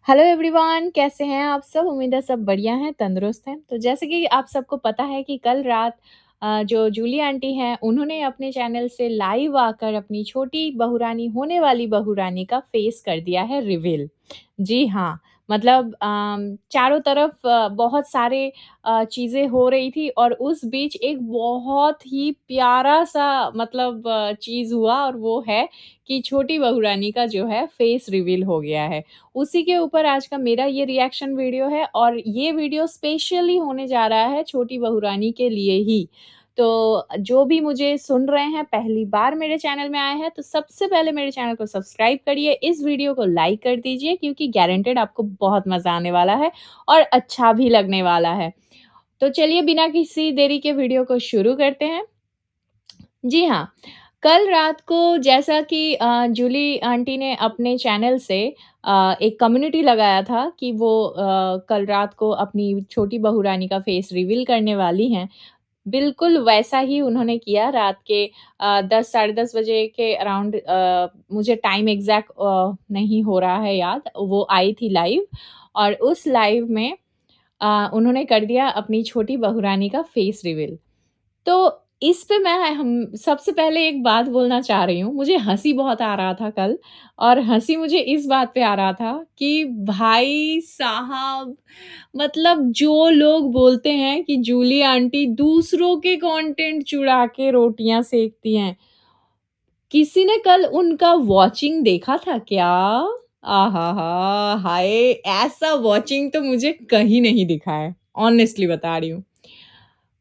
Hello everyone, कैसे हैं आप सब? उम्मीद है सब बढ़िया हैं, तंदुरुस्त हैं। तो जैसे कि आप सबको पता है कि कल रात जो जूली आंटी हैं, उन्होंने अपने चैनल से लाइव आकर अपनी छोटी बहुरानी होने वाली बहुरानी का फेस कर दिया है रिवील। जी हाँ, मतलब चारों तरफ बहुत सारे चीज़ें हो रही थी और उस बीच एक बहुत ही प्यारा-सा मतलब चीज़ हुआ और वो है कि छोटी बहुरानी का जो है फेस रिवील हो गया है। उसी के ऊपर आज का मेरा ये रिएक्शन वीडियो है और ये वीडियो स्पेशली होने जा रहा है छोटी बहुरानी के लिए ही। तो जो भी मुझे सुन रहे हैं, पहली बार मेरे चैनल में आए हैं, तो सबसे पहले मेरे चैनल को सब्सक्राइब करिए, इस वीडियो को लाइक कर दीजिए क्योंकि गारंटेड आपको बहुत मज़ा आने वाला है और अच्छा भी लगने वाला है। तो चलिए बिना किसी देरी के वीडियो को शुरू करते हैं। जी हाँ, कल रात को जैसा कि जूली आंटी ने अपने चैनल से एक कम्युनिटी लगाया था कि वो कल रात को अपनी छोटी बहुरानी का फेस रिवील करने वाली हैं। बिल्कुल वैसा ही उन्होंने किया रात के 10 साढ़े 10 बजे के अराउंड मुझे टाइम एग्ज़ैक्ट नहीं हो रहा है याद, वो आई थी लाइव और उस लाइव में उन्होंने कर दिया अपनी छोटी बहुरानी का फेस रिवील। तो इस पे मैं हम सबसे पहले एक बात बोलना चाह रही हूँ। मुझे हँसी बहुत आ रहा था कल और हँसी मुझे इस बात पे आ रहा था कि भाई साहब मतलब जो लोग बोलते हैं कि जूली आंटी दूसरों के कंटेंट चुरा के रोटियाँ सेकती हैं। किसी ने कल उनका वॉचिंग देखा था क्या? आहाहा! हाय! ऐसा वॉचिंग तो मुझे कहीं नहीं दिखा है। ऑनेस्टली बता रही हूँ।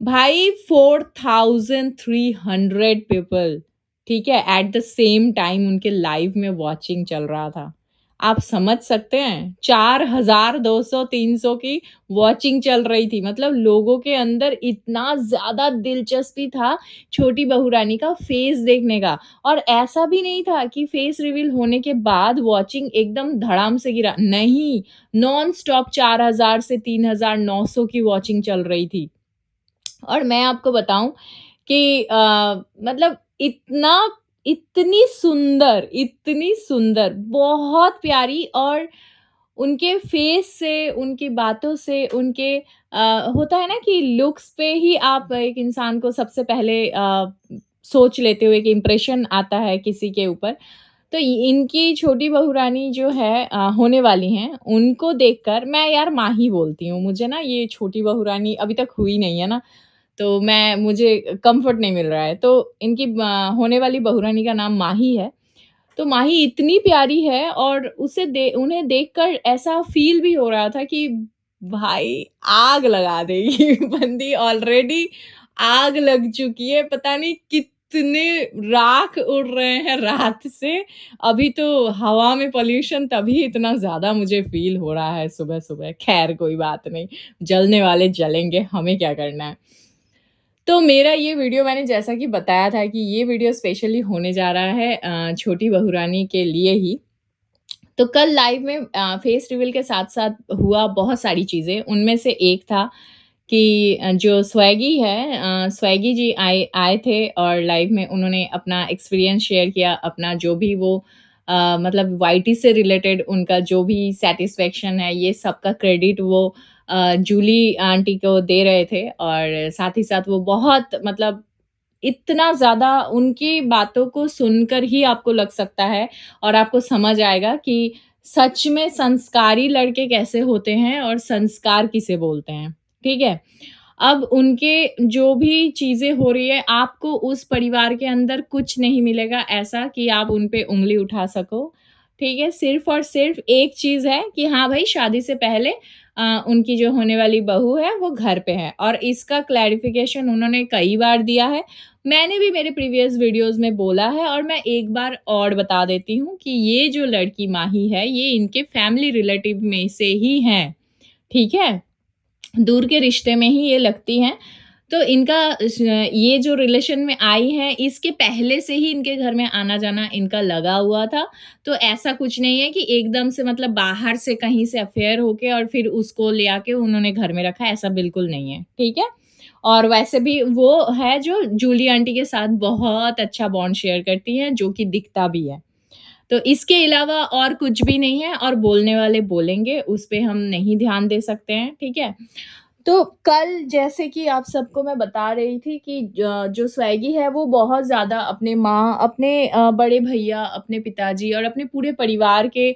भाई 4300 पीपल, ठीक है, एट द सेम टाइम उनके लाइव में वॉचिंग चल रहा था। आप समझ सकते हैं 4200-300 की वॉचिंग चल रही थी। मतलब लोगों के अंदर इतना ज़्यादा दिलचस्पी था छोटी बहुरानी का फेस देखने का और ऐसा भी नहीं था कि फेस रिवील होने के बाद वॉचिंग एकदम धड़ाम से गिरा। नहीं, नॉन स्टॉप 4000 से 3900 की वॉचिंग चल रही थी। और मैं आपको बताऊँ कि मतलब इतनी सुंदर, बहुत प्यारी और उनके फेस से, उनकी बातों से, उनके होता है ना कि लुक्स पे ही आप एक इंसान को सबसे पहले सोच लेते हो, एक इम्प्रेशन आता है किसी के ऊपर। तो इनकी छोटी बहुरानी जो है होने वाली हैं, उनको देखकर मैं यार माँ ही बोलती हूँ। मुझे ना ये छोटी बहुरानी अभी तक हुई नहीं है ना, तो मुझे कम्फ़र्ट नहीं मिल रहा है। तो इनकी होने वाली बहुरानी का नाम माही है। तो माही इतनी प्यारी है और उन्हें देखकर ऐसा फ़ील भी हो रहा था कि भाई आग लगा देगी बंदी ऑलरेडी आग लग चुकी है, पता नहीं कितने राख उड़ रहे हैं रात से। अभी तो हवा में पॉल्यूशन तभी इतना ज़्यादा मुझे फ़ील हो रहा है सुबह-सुबह। ख़ैर कोई बात नहीं, जलने वाले जलेंगे, हमें क्या करना है। तो मेरा ये वीडियो मैंने जैसा कि बताया था कि ये वीडियो स्पेशली होने जा रहा है छोटी बहुरानी के लिए ही। तो कल लाइव में फेस रिवील के साथ-साथ हुआ बहुत सारी चीज़ें, उनमें से एक था कि जो स्वैगी है स्वैगी जी आए आए थे और लाइव में उन्होंने अपना एक्सपीरियंस शेयर किया, अपना जो भी वो मतलब वाईटी से रिलेटेड उनका जो भी सैटिस्फैक्शन है, ये सबका क्रेडिट वो जूली आंटी को दे रहे थे और साथ ही साथ वो बहुत मतलब इतना ज़्यादा उनकी बातों को सुनकर ही आपको लग सकता है और आपको समझ आएगा कि सच में संस्कारी लड़के कैसे होते हैं और संस्कार किसे बोलते हैं, ठीक है? अब उनके जो भी चीज़ें हो रही है, आपको उस परिवार के अंदर कुछ नहीं मिलेगा ऐसा कि आप उन पे उँगली उठा सको, ठीक है? सिर्फ़ और सिर्फ़ एक चीज़ है कि हाँ भाई, शादी से पहले उनकी जो होने वाली बहू है, वो घर पे है और इसका क्लैरिफ़िकेशन उन्होंने कई बार दिया है। मैंने भी मेरे प्रीवियस वीडियोज़ में बोला है और मैं एक बार और बता देती हूँ कि ये जो लड़की माही है, ये इनके फैमिली रिलेटिव में से ही हैं, ठीक है? दूर के रिश्ते में ही ये लगती हैं। तो इनका ये जो रिलेशन में आई हैं, इसके पहले से ही इनके घर में आना-जाना इनका लगा हुआ था। तो ऐसा कुछ नहीं है कि एकदम से मतलब बाहर से कहीं से अफ़ेयर होके और फिर उसको ले आके उन्होंने घर में रखा, ऐसा बिल्कुल नहीं है, ठीक है? और वैसे भी वो है जो जूली आंटी के साथ बहुत अच्छा बॉन्ड शेयर करती हैं, जो कि दिखता भी है। तो इसके अलावा और कुछ भी नहीं है और बोलने वाले बोलेंगे, उस पे हम नहीं ध्यान दे सकते हैं, ठीक है? तो कल जैसे कि आप सबको मैं बता रही थी कि जो स्वैगी है वो बहुत ज़्यादा अपने माँ, अपने बड़े भैया, अपने पिताजी और अपने पूरे परिवार के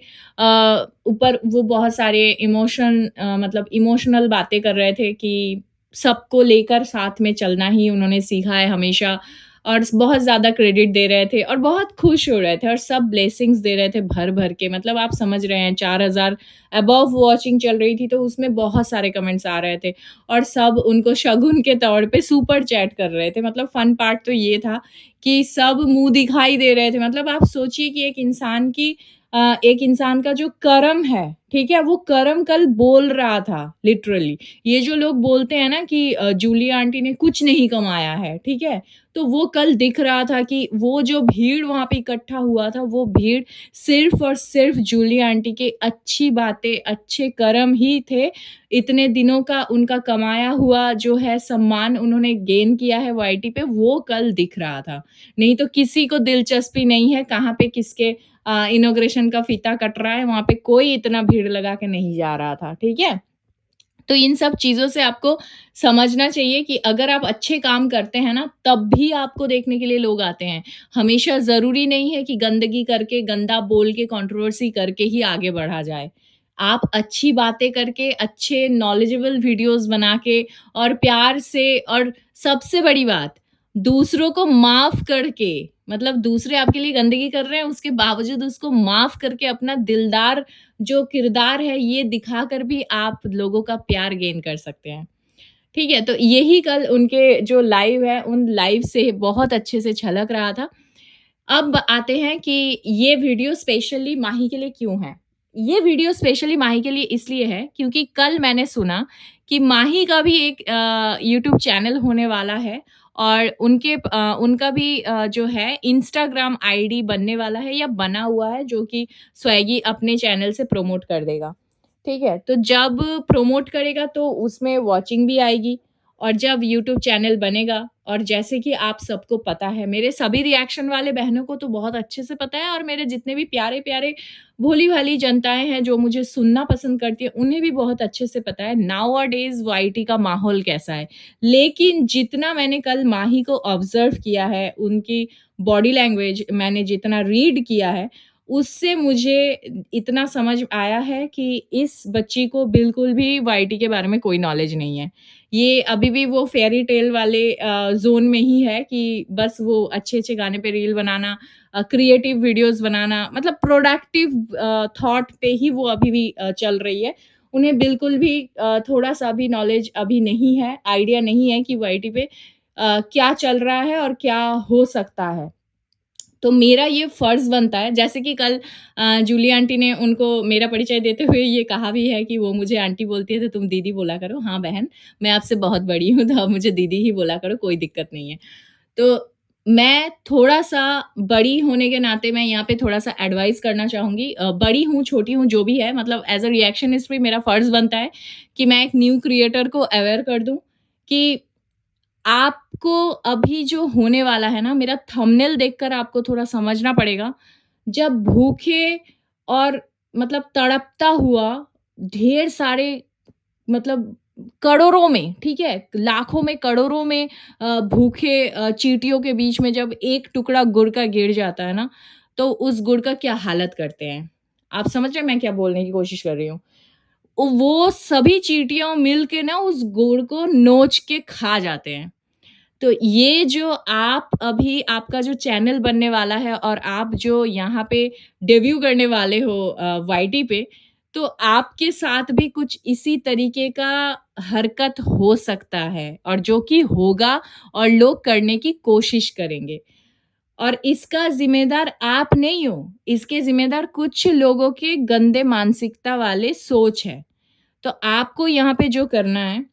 ऊपर वो बहुत सारे मतलब इमोशनल बातें कर रहे थे कि सबको लेकर साथ में चलना ही उन्होंने सीखा है हमेशा और बहुत ज़्यादा क्रेडिट दे रहे थे और बहुत खुश हो रहे थे और सब ब्लेसिंग्स दे रहे थे भर-भर के। मतलब आप समझ रहे हैं 4000 अबव वॉचिंग चल रही थी तो उसमें बहुत सारे कमेंट्स आ रहे थे और सब उनको शगुन के तौर पे सुपर चैट कर रहे थे। मतलब फन पार्ट तो ये था कि सब मुँह दिखाई दे रहे थे। मतलब आप सोचिए कि एक इंसान का जो कर्म है, ठीक है? वो कर्म कल बोल रहा था लिटरली। ये जो लोग बोलते हैं ना कि जूलिया आंटी ने कुछ नहीं कमाया है, ठीक है? तो वो कल दिख रहा था कि वो जो भीड़ वहाँ पे इकट्ठा हुआ था, वो भीड़ सिर्फ़ और सिर्फ़ जूलिया आंटी के अच्छी बातें, अच्छे कर्म ही थे। इतने दिनों का उनका कमाया हुआ जो है सम्मान उन्होंने गेन किया है वाईटी पे, वो कल दिख रहा था। नहीं तो किसी को दिलचस्पी नहीं है कहाँ पे किसके इनॉग्रेशन का फीता कट रहा है, वहाँ पे कोई इतना भीड़ लगा के नहीं जा रहा था, ठीक है? तो इन सब चीज़ों से आपको समझना चाहिए कि अगर आप अच्छे काम करते हैं ना, तब भी आपको देखने के लिए लोग आते हैं। हमेशा ज़रूरी नहीं है कि गंदगी करके, गंदा बोल के, कंट्रोवर्सी करके ही आगे बढ़ा जाए। आप अच्छी बातें करके, अच्छे नॉलेजेबल वीडियोज़ बना के और प्यार से और सबसे बड़ी बात, दूसरों को माफ़ करके मतलब दूसरे आपके लिए गंदगी कर रहे हैं, उसके बावजूद उसको माफ़ करके अपना दिलदार जो किरदार है ये दिखाकर भी आप लोगों का प्यार गेन कर सकते हैं। ठीक है? तो यही कल उनके जो लाइव है, उन लाइव से बहुत अच्छे से झलक रहा था। अब आते हैं कि ये वीडियो स्पेशली माही के लिए क्यों है? ये वीडियो स्पेशली माही के लिए इसलिए है क्योंकि कल मैंने सुना कि माही का भी एक यूट्यूब चैनल होने वाला है और उनका भी जो है इंस्टाग्राम आईडी बनने वाला है या बना हुआ है जो कि स्वैगी अपने चैनल से प्रमोट कर देगा। ठीक है? तो जब प्रमोट करेगा तो उसमें वॉचिंग भी आएगी और जब यूट्यूब चैनल बनेगा और जैसे कि आप सबको पता है, मेरे सभी रिएक्शन वाले बहनों को तो बहुत अच्छे से पता है और मेरे जितने भी प्यारे-प्यारे भोली-भाली जनताएँ हैं, जो मुझे सुनना पसंद करती है, उन्हें भी बहुत अच्छे से पता है नाउ अ डेज़ वाईटी का माहौल कैसा है। लेकिन जितना मैंने कल माही को ऑब्ज़र्व किया है, उनकी बॉडी लैंग्वेज मैंने जितना रीड किया है, उससे मुझे इतना समझ आया है कि इस बच्ची को बिल्कुल भी वाईटी के बारे में कोई नॉलेज नहीं है। ये अभी भी वो फेयरी टेल वाले ज़ोन में ही है कि बस वो अच्छे-अच्छे गाने पे रील बनाना क्रिएटिव वीडियोज़ बनाना मतलब प्रोडक्टिव थॉट पे ही वो अभी भी चल रही है। उन्हें बिल्कुल भी थोड़ा-सा भी नॉलेज अभी नहीं है, आइडिया नहीं है कि वाईटी पे क्या चल रहा है और क्या हो सकता है। तो मेरा ये फ़र्ज़ बनता है जैसे कि कल जूली आंटी ने उनको मेरा परिचय देते हुए ये कहा भी है कि वो मुझे आंटी बोलती है तो तुम दीदी बोला करो। हाँ बहन, मैं आपसे बहुत बड़ी हूँ तो आप मुझे दीदी ही बोला करो, कोई दिक्कत नहीं है। तो मैं थोड़ा-सा बड़ी होने के नाते मैं यहाँ पे थोड़ा-सा एडवाइस करना चाहूँगी। बड़ी हूँ, छोटी हूँ, जो भी है मतलब एज़ अ रिएक्शनिस्ट भी मेरा फ़र्ज़ बनता है कि मैं एक न्यू क्रिएटर को अवेयर कर दूँ कि आपको अभी जो होने वाला है ना, मेरा थंबनेल देखकर आपको थोड़ा समझना पड़ेगा। जब भूखे और मतलब तड़पता हुआ ढेर सारे मतलब करोड़ों में, ठीक है? लाखों में, करोड़ों में भूखे चींटियों के बीच में जब एक टुकड़ा गुड़ का गिर जाता है ना, तो उस गुड़ का क्या हालत करते हैं। आप समझ रहे हैं मैं क्या बोलने की कोशिश कर रही हूँ? वो सभी चींटियाँ मिल के ना उस गुड़ को नोच के खा जाते हैं। तो ये जो आप अभी आपका जो चैनल बनने वाला है और आप जो यहाँ पे डेब्यू करने वाले हो वाईटी पे, तो आपके साथ भी कुछ इसी तरीके का हरकत हो सकता है और जो कि होगा और लोग करने की कोशिश करेंगे। और इसका ज़िम्मेदार आप नहीं हो, इसके ज़िम्मेदार कुछ लोगों के गंदे मानसिकता वाले सोच है। तो आपको यहाँ पे जो करना है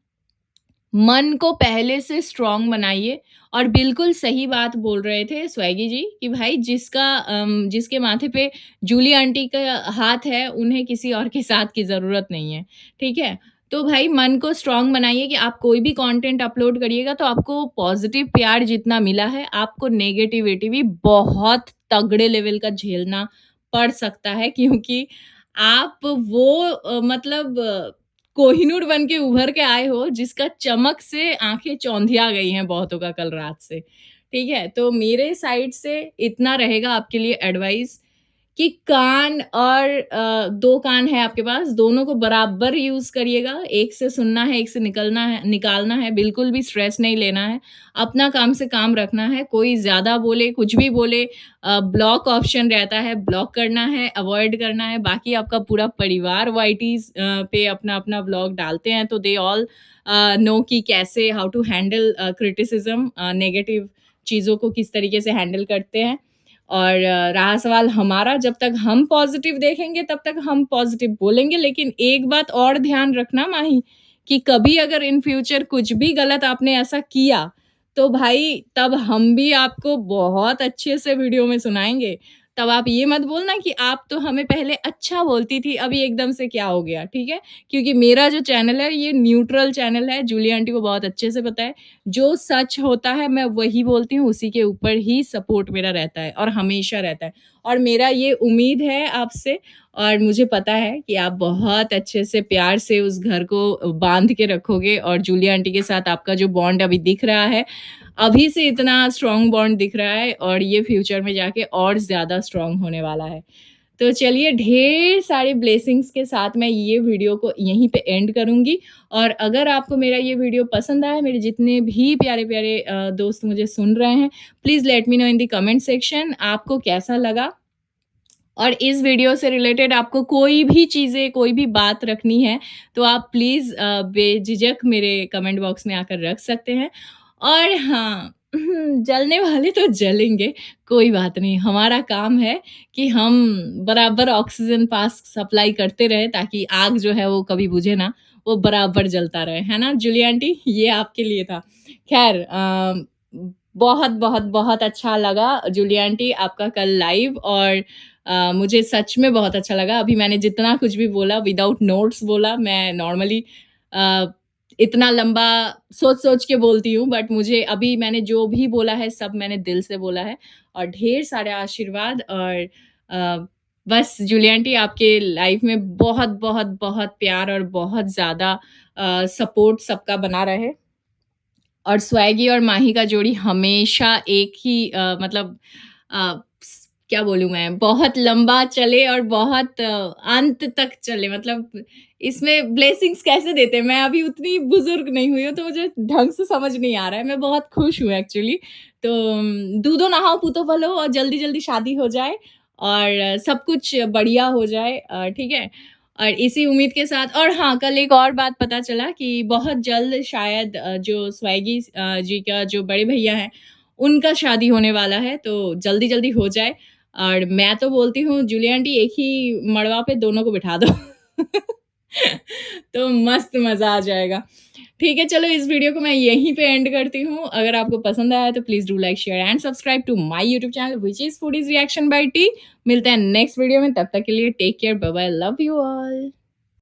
मन को पहले से स्ट्रॉन्ग बनाइए और बिल्कुल सही बात बोल रहे थे स्वैगी जी कि भाई जिसके माथे पे जूली आंटी का हाथ है, उन्हें किसी और के साथ की ज़रूरत नहीं है, ठीक है? तो भाई मन को स्ट्रॉन्ग बनाइए कि आप कोई भी कंटेंट अपलोड करिएगा तो आपको पॉज़िटिव प्यार जितना मिला है, आपको नेगेटिविटी भी बहुत तगड़े लेवल का झेलना पड़ सकता है क्योंकि आप वो मतलब कोहिनूर बन के उभर के आए हो जिसका चमक से आँखें चौंधिया गई हैं बहुतों का कल रात से, ठीक है? तो मेरे साइड से इतना रहेगा आपके लिए एडवाइस कि कान और 2 कान है आपके पास, दोनों को बराबर यूज़ करिएगा। एक से सुनना है, एक से निकालना है, बिल्कुल भी स्ट्रेस नहीं लेना है। अपना काम से काम रखना है, कोई ज़्यादा बोले, कुछ भी बोले ब्लॉक ऑप्शन रहता है, ब्लॉक करना है, अवॉइड करना है। बाकी आपका पूरा परिवार वाईटीज़ पे अपना-अपना व्लॉग डालते हैं, तो दे ऑल नो कि कैसे how to handle criticism negative चीज़ों को किस तरीके से हैंडल करते हैं। और रहा सवाल हमारा, जब तक हम पॉज़िटिव देखेंगे तब तक हम पॉज़िटिव बोलेंगे। लेकिन एक बात और ध्यान रखना माही, कि कभी अगर इन फ्यूचर कुछ भी गलत आपने ऐसा किया, तो भाई तब हम भी आपको बहुत अच्छे से वीडियो में सुनाएँगे। तब आप ये मत बोलना कि आप तो हमें पहले अच्छा बोलती थी, अभी एकदम से क्या हो गया, ठीक है? क्योंकि मेरा जो चैनल है ये न्यूट्रल चैनल है, जूली आंटी को बहुत अच्छे से पता है। जो सच होता है मैं वही बोलती हूँ, उसी के ऊपर ही सपोर्ट मेरा रहता है और हमेशा रहता है। और मेरा ये उम्मीद है आपसे, और मुझे पता है कि आप बहुत अच्छे से प्यार से उस घर को बाँध के रखोगे, और जूली आंटी के साथ आपका जो बॉन्ड अभी दिख रहा है, अभी से इतना स्ट्रॉन्ग बॉन्ड दिख रहा है और ये फ्यूचर में जाके और ज़्यादा स्ट्रॉन्ग होने वाला है। तो चलिए, ढेर सारी ब्लेसिंग्स के साथ मैं ये वीडियो को यहीं पे एंड करूँगी। और अगर आपको मेरा ये वीडियो पसंद आया, मेरे जितने भी प्यारे-प्यारे दोस्त मुझे सुन रहे हैं, please let me know in the comment section आपको कैसा लगा? और इस वीडियो से रिलेटेड आपको कोई भी चीज़ें, कोई भी बात रखनी है, तो आप प्लीज़ बेझिझक मेरे कमेंट बॉक्स में आकर रख सकते हैं। और हाँ, जलने वाले तो जलेंगे, कोई बात नहीं। हमारा काम है कि हम बराबर ऑक्सीजन पास सप्लाई करते रहें, ताकि आग जो है वो कभी बुझे ना, वो बराबर जलता रहे, है ना जूली आंटी? ये आपके लिए था। ख़ैर बहुत, बहुत, बहुत अच्छा लगा जूली आंटी आपका कल लाइव, और मुझे सच में बहुत अच्छा लगा। अभी मैंने जितना कुछ भी बोला विदाउट नोट्स बोला, मैं नॉर्मली अ, इतना लंबा सोच-सोच के बोलती हूँ, बट मुझे अभी मैंने जो भी बोला है सब मैंने दिल से बोला है। और ढेर सारे आशीर्वाद, और अ, बस जूली आंटी आपके लाइफ में बहुत, बहुत, बहुत प्यार और बहुत ज़्यादा सपोर्ट सबका बना रहे। और स्वैगी और माही का जोड़ी हमेशा एक ही मतलब क्या बोलूँ मैं, बहुत लंबा चले और बहुत अंत तक चले। मतलब इसमें ब्लेसिंग्स कैसे देते हैं, मैं अभी उतनी बुजुर्ग नहीं हुई हूँ, तो मुझे ढंग से समझ नहीं आ रहा है। मैं बहुत खुश हूँ एक्चुअली। तो दूधो नहाओ पूतो फलो, और जल्दी जल्दी शादी हो जाए और सब कुछ बढ़िया हो जाए, ठीक है? और इसी उम्मीद के साथ, और हाँ, कल एक और बात पता चला कि बहुत जल्द शायद जो स्वैगी जी का जो बड़े भैया हैं, उनका शादी होने वाला है, तो जल्दी-जल्दी हो जाए। और मैं तो बोलती हूँ जूली आंटी, एक ही मड़वा पे दोनों को बिठा दो। तो मस्त मज़ा आ जाएगा। ठीक है, चलो इस वीडियो को मैं यहीं पे एंड करती हूँ। अगर आपको पसंद आया तो please do like, share and subscribe to my YouTube channel which is foodies reaction by T. मिलते हैं नेक्स्ट वीडियो में, तब तक के लिए take care, bye bye, love you all.